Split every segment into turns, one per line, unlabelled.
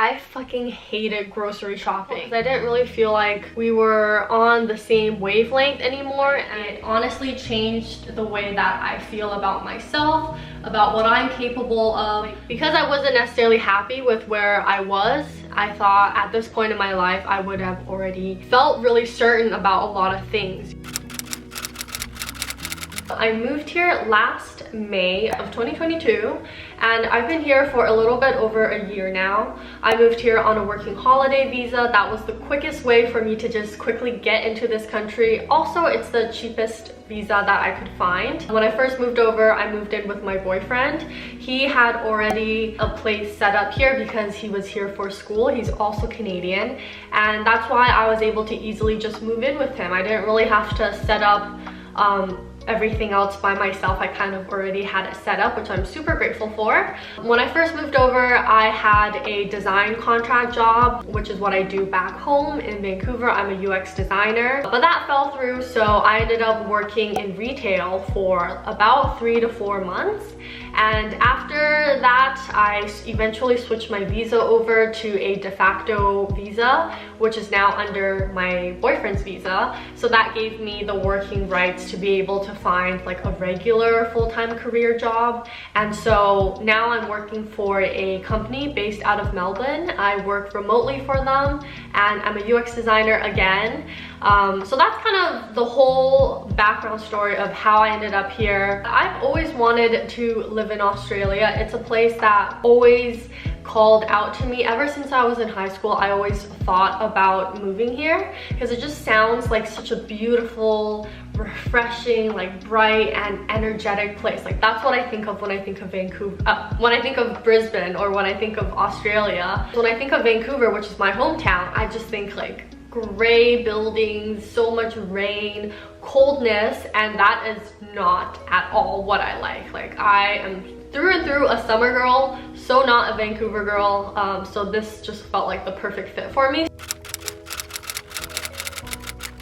I fucking hated grocery shopping. I didn't really feel like we were on the same wavelength anymore, and it honestly changed the way that I feel about myself, about what I'm capable of. Because I wasn't necessarily happy with where I was, I thought at this point in my life I would have already felt really certain about a lot of things. I moved here last May of 2022, and I've been here for a little bit over a year now. I moved here on a working holiday visa. That was the quickest way for me to just quickly get into this country. Also, it's the cheapest visa that I could find. When I first moved over, I moved in with my boyfriend. He had already a place set up here because he was here for school. He's also Canadian, and that's why I was able to easily just move in with him. I didn't really have to set up everything else by myself. I kind of already had it set up, which I'm super grateful for. When I first moved over, I had a design contract job, which is what I do back home in Vancouver. I'm a UX designer, but that fell through, so I ended up working in retail for about 3 to 4 months. And after that, I eventually switched my visa over to a de facto visa, which is now under my boyfriend's visa. So that gave me the working rights to be able to find like a regular full-time career job. And so now I'm working for a company based out of Melbourne. I work remotely for them, and I'm a UX designer again. So that's kind of the whole background story of how I ended up here. I've always wanted to live in Australia. It's a place that always called out to me. Ever since I was in high school, I always thought about moving here because it just sounds like such a beautiful, refreshing, like bright and energetic place. Like that's what I think of when I think of Vancouver, when I think of Brisbane, or when I think of Australia. When I think of Vancouver, which is my hometown, I just think like gray buildings, so much rain, coldness, and that is not at all what I like. Like I am through and through a summer girl, so not a Vancouver girl. So this just felt like the perfect fit for me.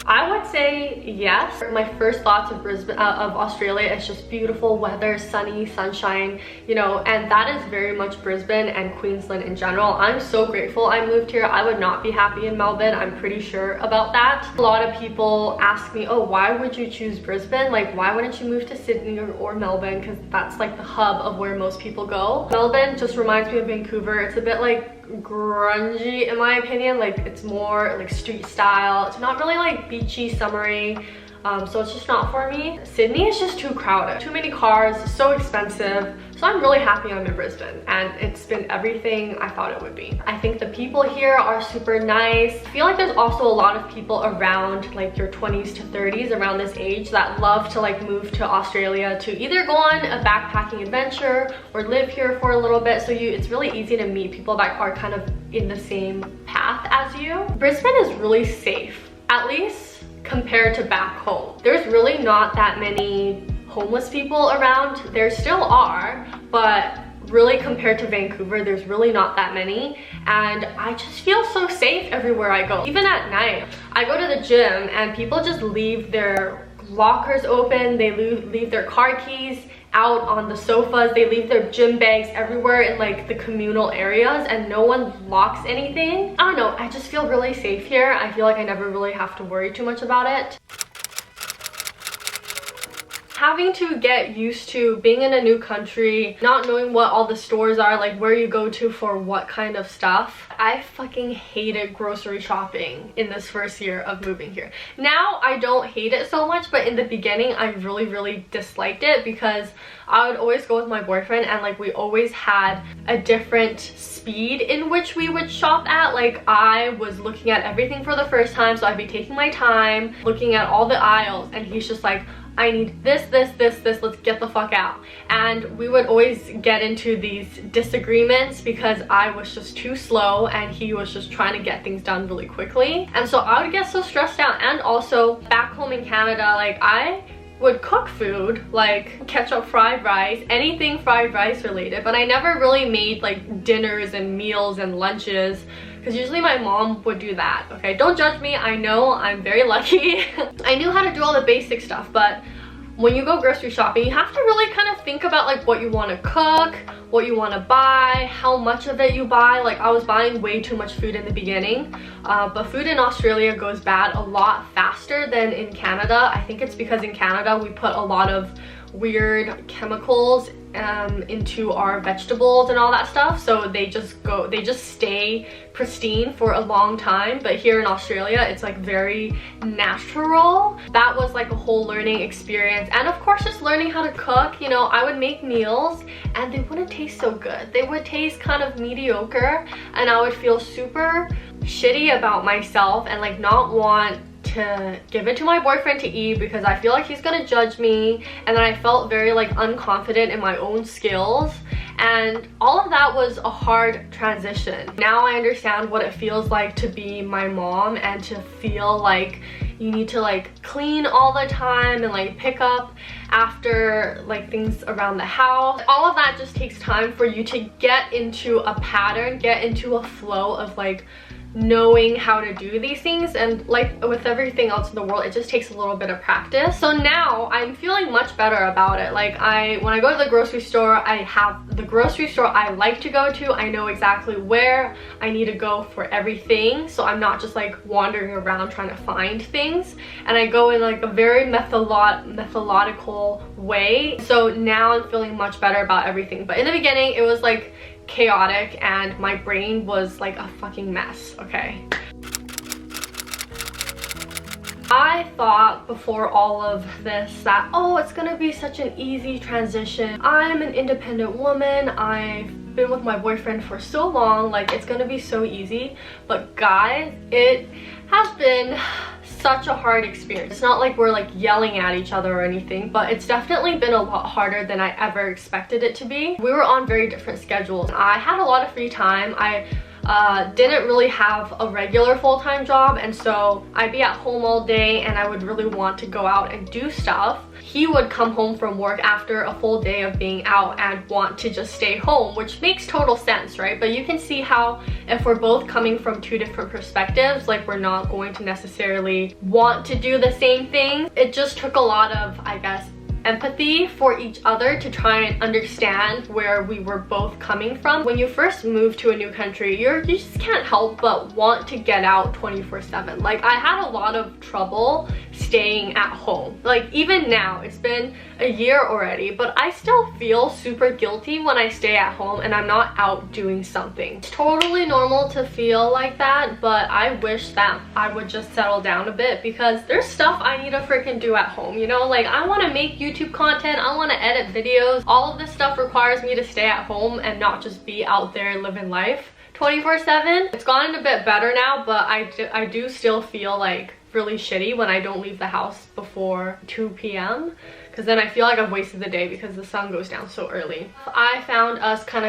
I would say yes. My first thoughts of Brisbane, of Australia, is just beautiful weather, sunny, sunshine, you know, and that is very much Brisbane and Queensland in general. I'm so grateful I moved here. I would not be happy in Melbourne. I'm pretty sure about that. A lot of people ask me, oh, why would you choose Brisbane? Like, why wouldn't you move to Sydney or Melbourne? Because that's like the hub of where most people go. Melbourne just reminds me of Vancouver. It's a bit like grungy in my opinion. Like it's more like street style. It's not really like beachy, summery, so it's just not for me. Sydney is just too crowded, too many cars, so expensive. So I'm really happy I'm in Brisbane, and it's been everything I thought it would be. I think the people here are super nice. I feel like there's also a lot of people around like your 20s to 30s, around this age, that love to like move to Australia to either go on a backpacking adventure or live here for a little bit. So it's really easy to meet people that are kind of in the same path as you. Brisbane is really safe, at least compared to back home. There's really not that many homeless people around. There still are, but really compared to Vancouver, there's really not that many. And I just feel so safe everywhere I go. Even at night, I go to the gym and people just leave their lockers open, they leave their car keys out on the sofas, they leave their gym bags everywhere in like the communal areas, and no one locks anything. I don't know, I just feel really safe here. I feel like I never really have to worry too much about it. Having to get used to being in a new country, not knowing what all the stores are, like where you go to for what kind of stuff. I fucking hated grocery shopping in this first year of moving here. Now I don't hate it so much, but in the beginning I really disliked it because I would always go with my boyfriend, and like we always had a different speed in which we would shop at. Like I was looking at everything for the first time, so I'd be taking my time looking at all the aisles, and he's just like, I need this, let's get the fuck out. And we would always get into these disagreements because I was just too slow and he was just trying to get things done really quickly. And so I would get so stressed out. And also back home in Canada, like I would cook food, like ketchup fried rice, anything fried rice related, but I never really made like dinners and meals and lunches, because usually my mom would do that. Okay, don't judge me, I know I'm very lucky. I knew how to do all the basic stuff, but when you go grocery shopping, you have to really kind of think about like what you want to cook, what you want to buy, how much of it you buy. Like I was buying way too much food in the beginning, but food in Australia goes bad a lot faster than in Canada. I think it's because in Canada we put a lot of weird chemicals into our vegetables and all that stuff, so they just stay pristine for a long time. But here in Australia it's like very natural. That was like a whole learning experience, and of course just learning how to cook. You know, I would make meals and they wouldn't taste so good. They would taste kind of mediocre, and I would feel super shitty about myself and like not want to give it to my boyfriend to eat because I feel like he's gonna judge me. And then I felt very like unconfident in my own skills, and all of that was a hard transition. Now I understand what it feels like to be my mom and to feel like you need to like clean all the time and like pick up after like things around the house. All of that just takes time for you to get into a pattern, get into a flow of like knowing how to do these things. And like with everything else in the world, it just takes a little bit of practice. So now I'm feeling much better about it. Like when I go to the grocery store, I have the grocery store I like to go to. I know exactly where I need to go for everything, so I'm not just like wandering around trying to find things, and I go in like a very methodical way. So now I'm feeling much better about everything. But in the beginning it was like chaotic and my brain was like a fucking mess. Okay, I thought before all of this that, oh, it's gonna be such an easy transition. I'm an independent woman, I've been with my boyfriend for so long, like it's gonna be so easy. But guys, it has been such a hard experience. It's not like we're like yelling at each other or anything, but it's definitely been a lot harder than I ever expected it to be. We were on very different schedules. I had a lot of free time. I didn't really have a regular full-time job, and so I'd be at home all day and I would really want to go out and do stuff. He would come home from work after a full day of being out and want to just stay home, which makes total sense, right? But you can see how if we're both coming from two different perspectives, like we're not going to necessarily want to do the same thing. It just took a lot of, I guess, empathy for each other to try and understand where we were both coming from. When you first move to a new country, you just can't help but want to get out 24/7. Like I had a lot of trouble staying at home. Like even now, it's been a year already, but I still feel super guilty when I stay at home and I'm not out doing something. It's totally normal to feel like that, but I wish that I would just settle down a bit because there's stuff I need to freaking do at home, you know? Like I want to make YouTube content, I want to edit videos. All of this stuff requires me to stay at home and not just be out there living life 24/7. It's gotten a bit better now, but I do still feel like really shitty when I don't leave the house before 2 p.m. because then I feel like I've wasted the day because the sun goes down so early. I found us kind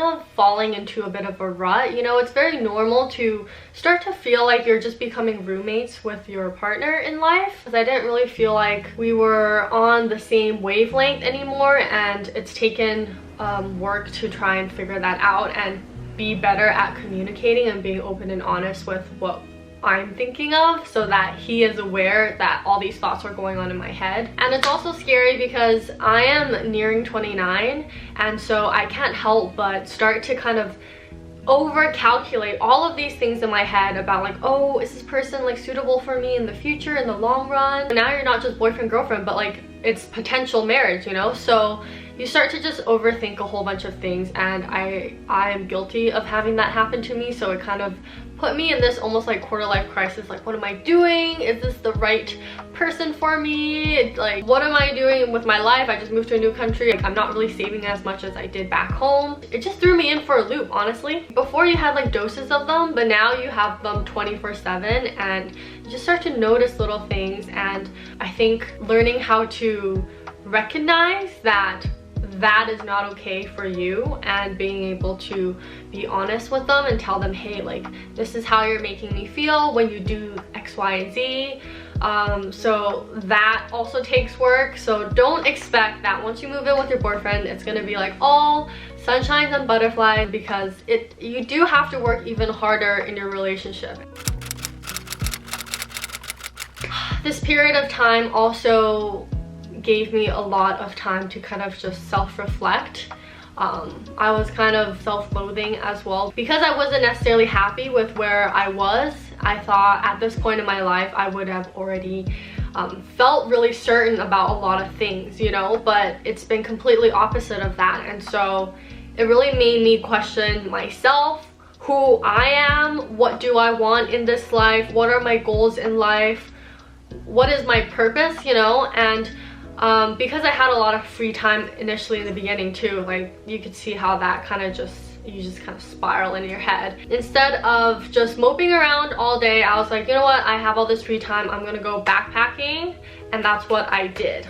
of falling into a bit of a rut. You know, it's very normal to start to feel like you're just becoming roommates with your partner in life, because I didn't really feel like we were on the same wavelength anymore, and it's taken work to try and figure that out and be better at communicating and being open and honest with what I'm thinking of, so that he is aware that all these thoughts are going on in my head. And it's also scary because I am nearing 29, and so I can't help but start to kind of over calculate all of these things in my head about like, oh, is this person like suitable for me in the future, in the long run? And now you're not just boyfriend girlfriend, but like it's potential marriage, you know? So you start to just overthink a whole bunch of things, and I am guilty of having that happen to me. So it kind of put me in this almost like quarter life crisis. Like, what am I doing? Is this the right person for me? Like, what am I doing with my life? I just moved to a new country. Like, I'm not really saving as much as I did back home. It just threw me in for a loop, honestly. Before you had like doses of them, but now you have them 24/7, and you just start to notice little things. And I think learning how to recognize that that is not okay for you, and being able to be honest with them and tell them, hey, like, this is how you're making me feel when you do X, Y, and Z. So that also takes work. So don't expect that once you move in with your boyfriend, it's gonna be like all sunshines and butterflies, because you do have to work even harder in your relationship. This period of time also gave me a lot of time to kind of just self-reflect. I was kind of self-loathing as well because I wasn't necessarily happy with where I was. I thought at this point in my life I would have already felt really certain about a lot of things, you know, but it's been completely opposite of that. And so it really made me question myself, who I am, what do I want in this life, what are my goals in life, what is my purpose, you know. And because I had a lot of free time initially in the beginning too, like you could see how that kind of you just kind of spiral in your head. Instead of just moping around all day, I was like, you know what, I have all this free time, I'm gonna go backpacking, and that's what I did.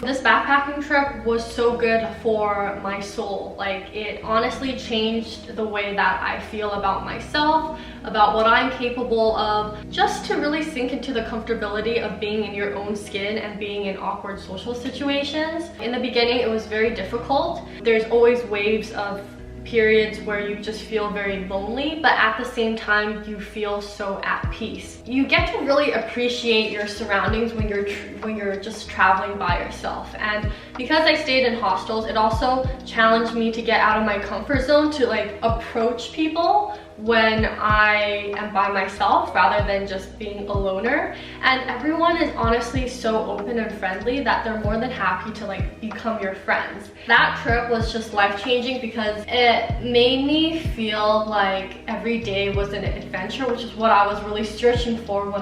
This backpacking trip was so good for my soul. Like, it honestly changed the way that I feel about myself, about what I'm capable of, just to really sink into the comfortability of being in your own skin and being in awkward social situations. In the beginning, it was very difficult. There's always waves of periods where you just feel very lonely, but at the same time you feel so at peace. You get to really appreciate your surroundings when you're just traveling by yourself. And because I stayed in hostels, it also challenged me to get out of my comfort zone, to like approach people when I am by myself rather than just being a loner. And everyone is honestly so open and friendly that they're more than happy to like become your friends. That trip was just life-changing because it made me feel like every day was an adventure, which is what I was really searching for when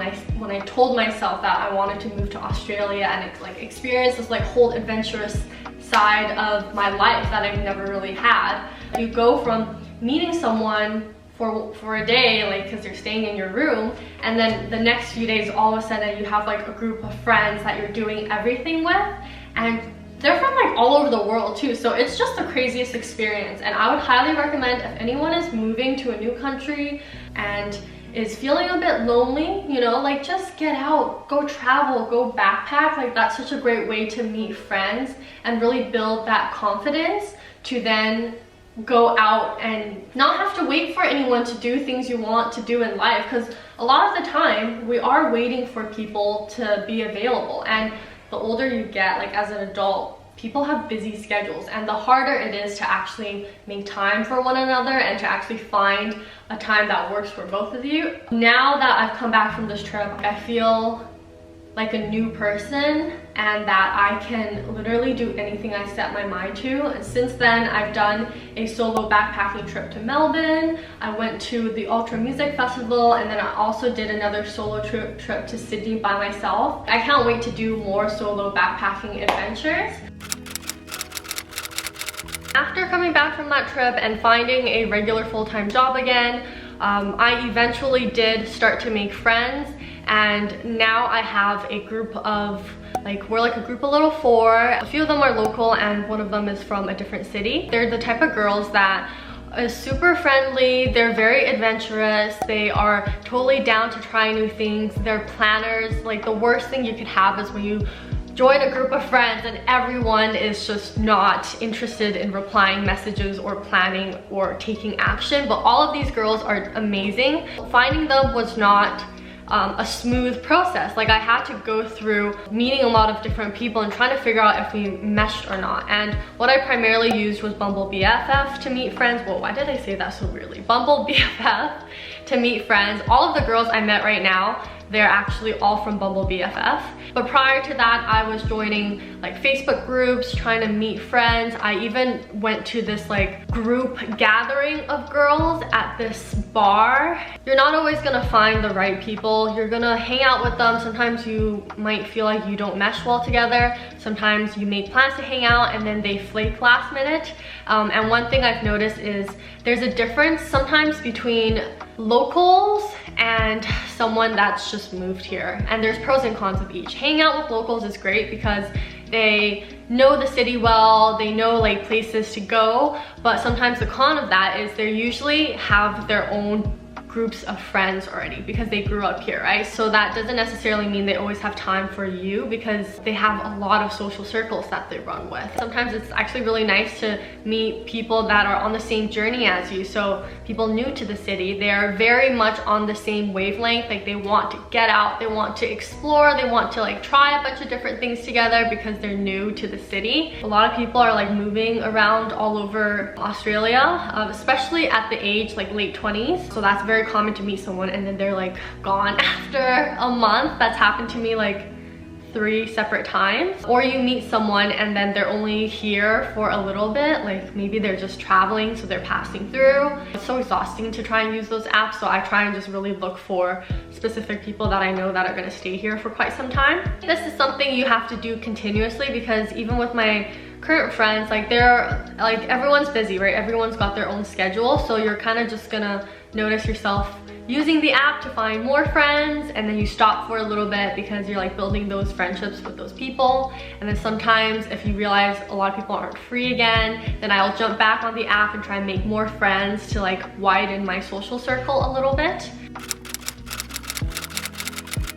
I told myself that I wanted to move to Australia and like experience this like whole adventurous side of my life that I've never really had. You go from meeting someone for a day, like because you're staying in your room, and then the next few days all of a sudden you have like a group of friends that you're doing everything with, and they're from like all over the world too. So it's just the craziest experience, and I would highly recommend if anyone is moving to a new country and is feeling a bit lonely, you know, like just get out, go travel, go backpack. Like that's such a great way to meet friends and really build that confidence to then go out and not have to wait for anyone to do things you want to do in life, because a lot of the time we are waiting for people to be available. And the older you get, like as an adult, people have busy schedules, and the harder it is to actually make time for one another and to actually find a time that works for both of you. Now that I've come back from this trip, I feel like a new person, and that I can literally do anything I set my mind to. And since then, I've done a solo backpacking trip to Melbourne. I went to the Ultra Music Festival, and then I also did another solo trip to Sydney by myself. I can't wait to do more solo backpacking adventures. After coming back from that trip and finding a regular full-time job again, I eventually did start to make friends. And now I have a group of, we're like a group of little four. A few of them are local and one of them is from a different city. They're the type of girls that are super friendly, they're very adventurous, they are totally down to try new things, they're planners. Like the worst thing you could have is when you join a group of friends and everyone is just not interested in replying messages or planning or taking action. But all of these girls are amazing. Finding them was not a smooth process. Like I had to go through meeting a lot of different people and trying to figure out if we meshed or not. And what I primarily used was Bumble BFF to meet friends. Well, why did I say that so weirdly? Bumble BFF to meet friends. All of the girls I met right now, they're actually all from Bumble BFF. But prior to that, I was joining like Facebook groups, trying to meet friends. I even went to this like group gathering of girls at this bar. You're not always gonna find the right people. You're gonna hang out with them. Sometimes you might feel like you don't mesh well together. Sometimes you make plans to hang out and then they flake last minute. And one thing I've noticed is there's a difference sometimes between locals and someone that's just moved here, and there's pros and cons of each. Hanging out with locals is great because they know the city well, they know like places to go, but sometimes the con of that is they usually have their own groups of friends already because they grew up here, right? So that doesn't necessarily mean they always have time for you because they have a lot of social circles that they run with. Sometimes it's actually really nice to meet people that are on the same journey as you. So people new to the city, they are very much on the same wavelength. Like they want to get out, they want to explore, they want to like try a bunch of different things together because they're new to the city. A lot of people are like moving around all over Australia, especially at the age like late 20s. So that's very common to meet someone and then they're like gone after a month. That's happened to me like 3 separate times. Or you meet someone and then they're only here for a little bit, like maybe they're just traveling, so they're passing through. It's so exhausting to try and use those apps, so I try and just really look for specific people that I know that are going to stay here for quite some time. This is something you have to do continuously because even with my current friends, like they're like, everyone's busy, right? Everyone's got their own schedule, so you're kind of just gonna notice yourself using the app to find more friends, and then you stop for a little bit because you're like building those friendships with those people. And then sometimes if you realize a lot of people aren't free again, then I'll jump back on the app and try and make more friends to like widen my social circle a little bit.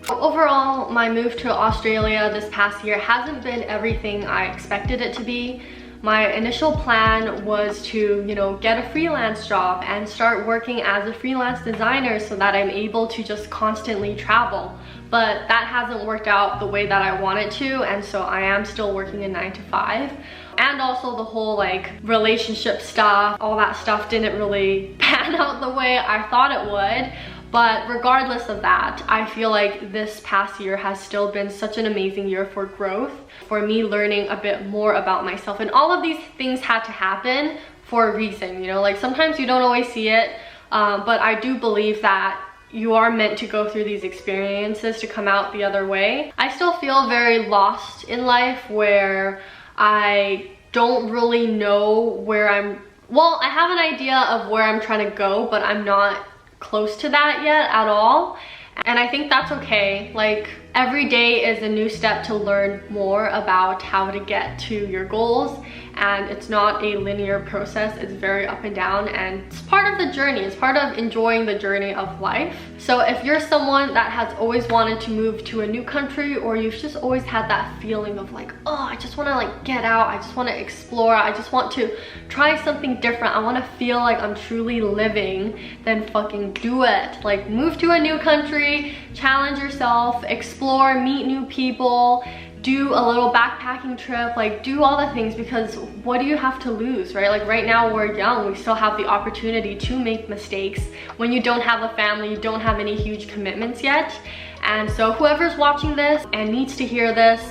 Overall, my move to Australia this past year hasn't been everything I expected it to be. My initial plan was to, you know, get a freelance job and start working as a freelance designer so that I'm able to just constantly travel. But that hasn't worked out the way that I wanted to, and so I am still working a 9 to 5. And also the whole like relationship stuff, all that stuff didn't really pan out the way I thought it would. But regardless of that, I feel like this past year has still been such an amazing year for growth, for me learning a bit more about myself. And all of these things had to happen for a reason, you know, like sometimes you don't always see it, but I do believe that you are meant to go through these experiences to come out the other way. I still feel very lost in life where I don't really know where I have an idea of where I'm trying to go, but I'm not close to that yet at all. And I think that's okay. Like every day is a new step to learn more about how to get to your goals, and it's not a linear process. It's very up and down, and it's part of the journey. It's part of enjoying the journey of life. So if you're someone that has always wanted to move to a new country, or you've just always had that feeling of like, oh, I just want to like get out, I just want to explore, I just want to try something different, I want to feel like I'm truly living, then fucking do it. Like move to a new country, challenge yourself, explore, meet new people, do a little backpacking trip, like do all the things, because what do you have to lose, right? Like right now we're young, we still have the opportunity to make mistakes when you don't have a family, you don't have any huge commitments yet. And so whoever's watching this and needs to hear this,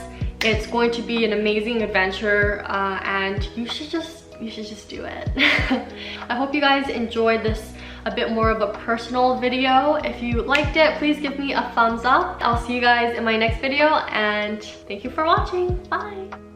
it's going to be an amazing adventure, and you should just do it. I hope you guys enjoyed this a bit more of a personal video. If you liked it, please give me a thumbs up. I'll see you guys in my next video, and thank you for watching. Bye.